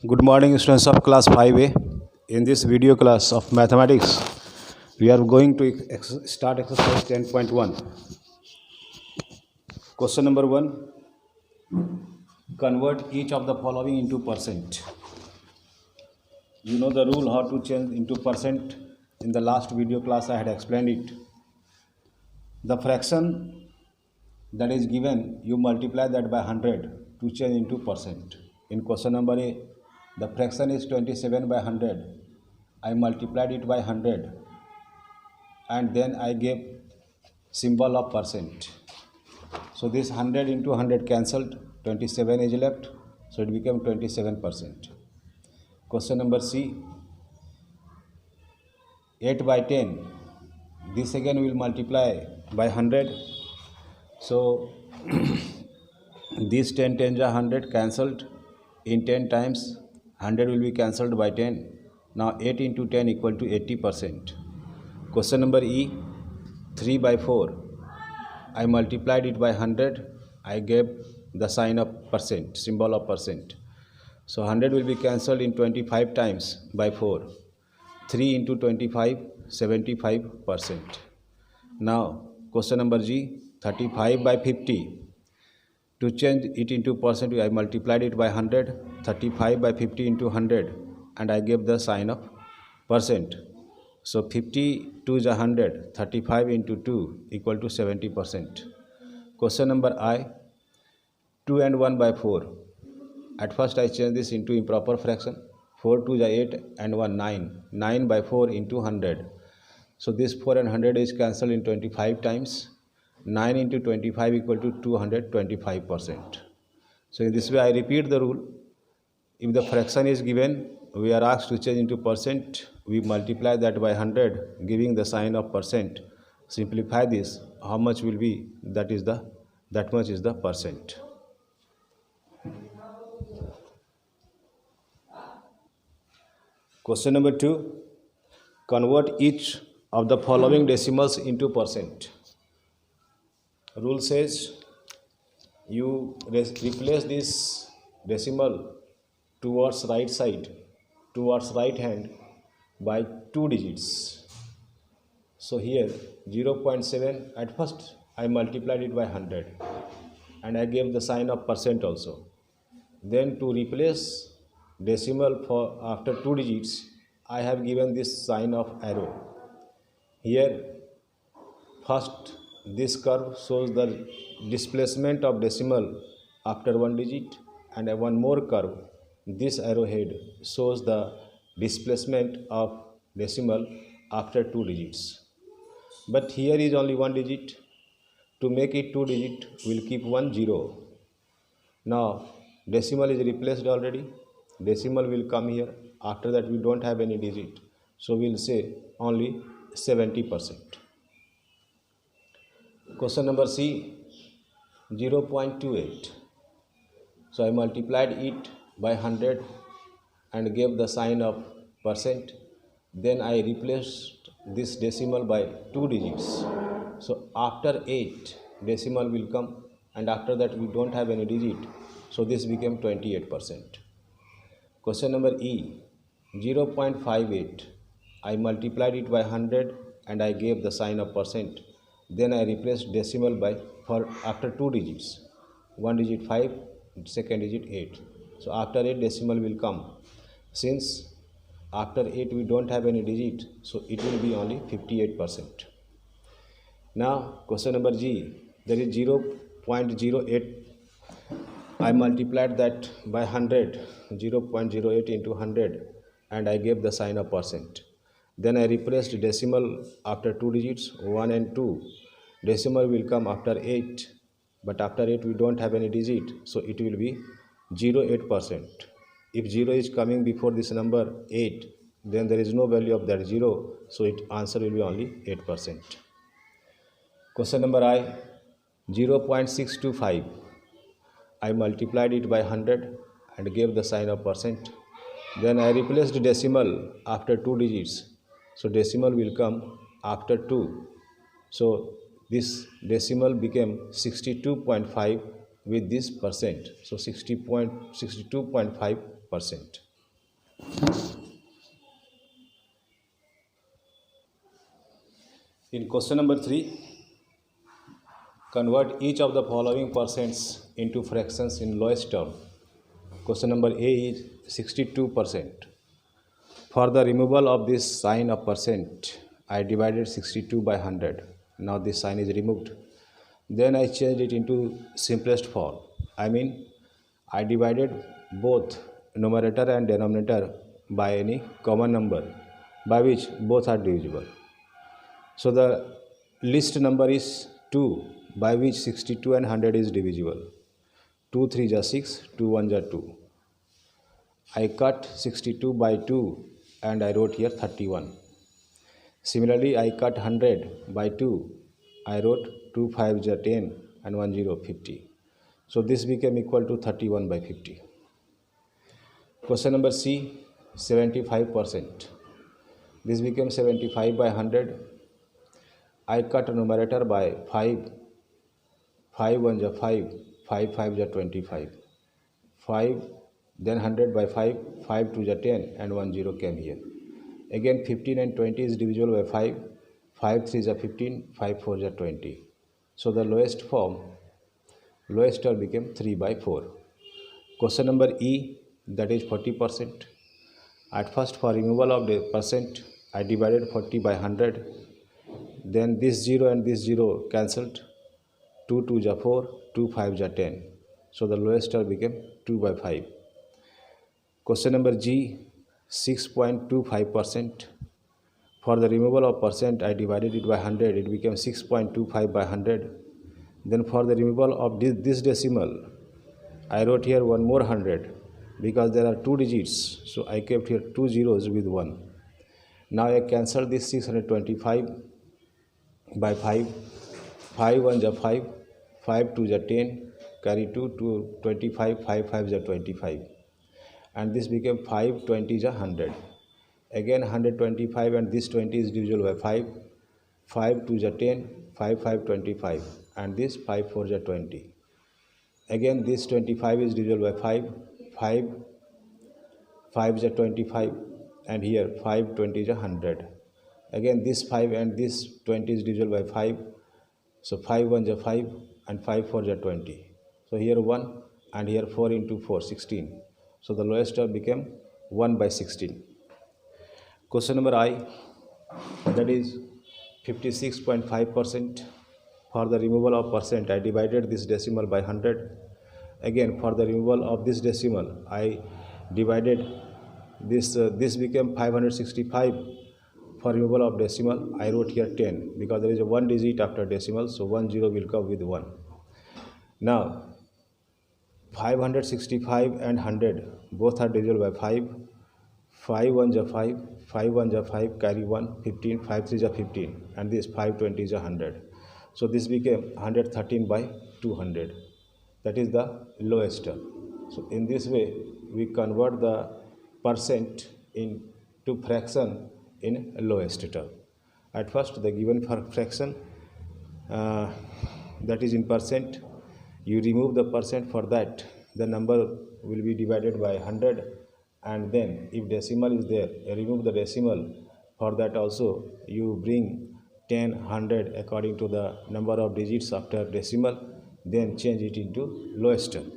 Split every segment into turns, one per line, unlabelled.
Good morning, students of class 5A. In this video class of mathematics, we are going to start exercise 10.1. Question number 1. Convert each of the following into percent. You know the rule how to change into percent. In the last video class, I had explained it. The fraction that is given, you multiply that by 100 to change into percent. In question number A, the fraction is 27 by 100. I multiplied it by 100 and then I gave symbol of percent. So this 100 into 100 cancelled, 27 is left, so it became 27%. Question number C, 8 by 10. This again will multiply by 100. So this 10 10s are 100 cancelled. In 10 times 100 will be cancelled by 10. Now 8 into 10 equal to 80%. Question number E, 3 by 4. I multiplied it by 100. I gave the sign of percent, symbol of percent. So 100 will be cancelled in 25 times by 4. 3 into 25, 75%. Now question number G, 35 by 50. To change it into percent, I multiplied it by 100. 35 by 50 into 100 and I gave the sign of percent. So 50 2 is 100, 35 into 2 equal to 70%. Question number I, 2 and 1 by 4. At first I change this into improper fraction. 4 2 is 8 and 1 9. 9 by 4 into 100. So this 4 and 100 is cancelled in 25 times. 9 into 25 equal to 225%. So in this way I repeat the rule. If the fraction is given, we are asked to change into percent. We multiply that by 100, giving the sign of percent. Simplify this. How much will be? That much is the percent. Question number 2. Convert each of the following decimals into percent. Rule says you replace this decimal towards right side, towards right hand by 2 digits. So here 0.7, at first I multiplied it by 100 and I gave the sign of percent also. Then to replace decimal for after 2 digits, I have given this sign of arrow. Here first this curve shows the displacement of decimal after 1 digit, and one more curve, this arrowhead, shows the displacement of decimal after 2 digits. But here is only 1 digit. To make it 2 digit, we'll keep 1 0. Now decimal is replaced already. Decimal will come here. After that we don't have any digit. So we'll say only 70%. Question number C, 0.28. So I multiplied it by 100 and gave the sign of percent. Then I replaced this decimal by 2 digits. So after 8 decimal will come, and after that we don't have any digit. So this became 28%. Question number E, 0.58. I multiplied it by 100 and I gave the sign of percent. Then I replaced decimal by after 2 digits. 1 digit 5, second digit 8. So after 8 decimal will come. Since after 8 we don't have any digit, so it will be only 58%. Now question number G, there is 0.08. I multiplied that by 100, 0.08 into 100, and I gave the sign of percent. Then I replaced decimal after 2 digits, 1 and 2. Decimal will come after 8, but after 8 we don't have any digit, so it will be 0.8%. If 0 is coming before this number 8, then there is no value of that 0, so answer will be only 8%. Question number I, 0.625. I multiplied it by 100 and gave the sign of percent. Then I replaced decimal after 2 digits. So decimal will come after 2. So this decimal became 62.5 with this percent. So 62.5%. In question number 3, convert each of the following percents into fractions in lowest term. Question number A is 62%. For the removal of this sign of percent, I divided 62 by 100. Now this sign is removed. Then I changed it into simplest form. I divided both numerator and denominator by any common number by which both are divisible. So the least number is 2, by which 62 and 100 is divisible. 2 3 are 6, 2 1 are 2. I cut 62 by 2 and I wrote here 31. Similarly, I cut 100 by 2. I wrote 2 5 are 10 and 1 0 50. So this became equal to 31 by 50. Question number C, 75%. This became 75 by 100. I cut a numerator by 5. 5 1 are 5, 5 5 are 25. 5, then 100 by 5, 5 2 are 10 and 1 0 came here. Again 15 and 20 is divisible by 5, 5 3 are 15, 5 4 are 20. So the lowest term became 3 by 4. Question number E, that is 40%. At first, for removal of the percent, I divided 40 by 100. Then this 0 and this 0 cancelled. 2 2 are 4, 2 5 are 10. So the lowest term became 2 by 5. Question number G, 6.25%. For the removal of percent, I divided it by 100. It became 6.25 by 100. Then for the removal of this decimal, I wrote here one more 100 because there are 2 digits. So I kept here 2 zeros with 1. Now I cancel this 625 by 5. 5 1 are 5, 5 2 are 10, carry 2 to 25, 5 5 are 25. And this became 5 20 are 100. Again 125 and this 20 is divisible by 5. 5 2 are 10, 5 5 25 and this 5 4 are 20. Again this 25 is divisible by 5. 5 5 are 25 and here 5 20 is 100. Again this 5 and this 20 is divisible by 5. So 5 1 are 5 and 5 4 are 20. So here 1 and here 4 into 4 16. So the lowest term became 1 by 16. Question number I, that is 56.5%. For the removal of percent, I divided this decimal by 100. Again for the removal of this decimal, I divided this. This became 565. For removal of decimal, I wrote here 10 because there is a 1 digit after decimal, so 1 0 will come with 1. Now 565 and 100 both are divisible by 5. 5 1 are 5, 5 1 are 5, carry 1, 15, 5 3 are 15 and this 5 20 is 100. So this became 113 by 200. That is the lowest term. So in this way we convert the percent into fraction in lowest term. At first the given fraction, that is in percent, you remove the percent. For that the number will be divided by 100, and then if decimal is there, remove the decimal. For that also you bring 10 100 according to the number of digits after decimal, then change it into lowest term.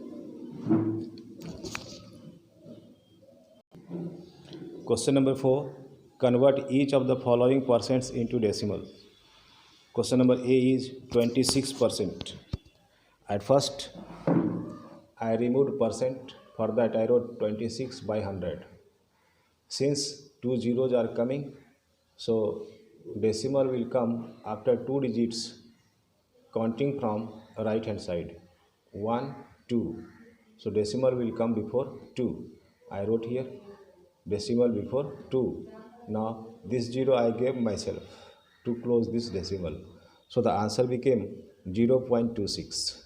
Question number 4, convert each of the following percents into decimal. Question number A is 26%. At first I removed percent. For that I wrote 26 by 100. Since 2 zeros are coming, so decimal will come after 2 digits counting from right hand side. 1 2. So decimal will come before 2. I wrote here decimal before 2. Now this 0 I gave myself to close this decimal. So the answer became 0.26.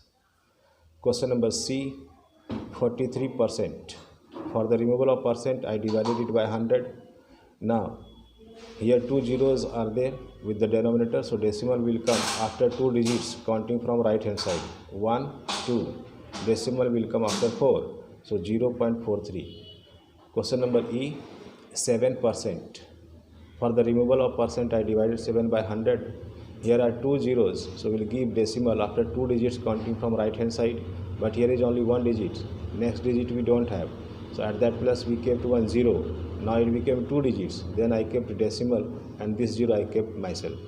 Question number C, 43%. For the removal of percent, I divided it by 100. Now here 2 zeros are there with the denominator, so decimal will come after 2 digits counting from right hand side. 1 2. Decimal will come after 4, so 0.43. Question number E, 7%. For the removal of percent, I divided 7 by 100. Here are two zeros, so we'll give decimal after two digits counting from right hand side, but here is only one digit. Next digit we don't have, so at that place we kept 1 0. Now it became two digits, then I kept decimal, and this 0 I kept myself.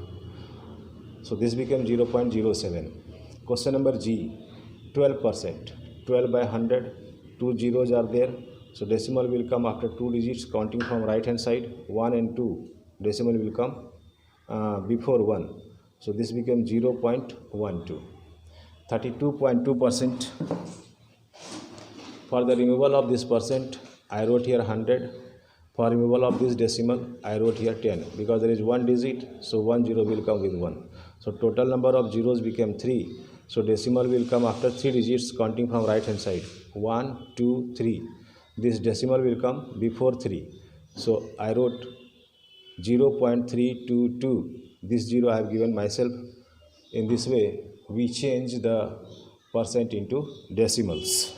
So this became 0.07. Question number G, 12%. 12 by 100, two zeros are there, so decimal will come after two digits counting from right hand side, 1 and 2. Decimal will come before 1. So this became 0.12. 32.2%. For the removal of this percent, I wrote here 100. For removal of this decimal, I wrote here 10. Because there is one digit, so 1 0 will come with 1. So total number of zeros became 3. So decimal will come after 3 digits counting from right hand side. 1, 2, 3. This decimal will come before 3. So I wrote 0.322. This 0 I have given myself. In this way, we change the percent into decimals.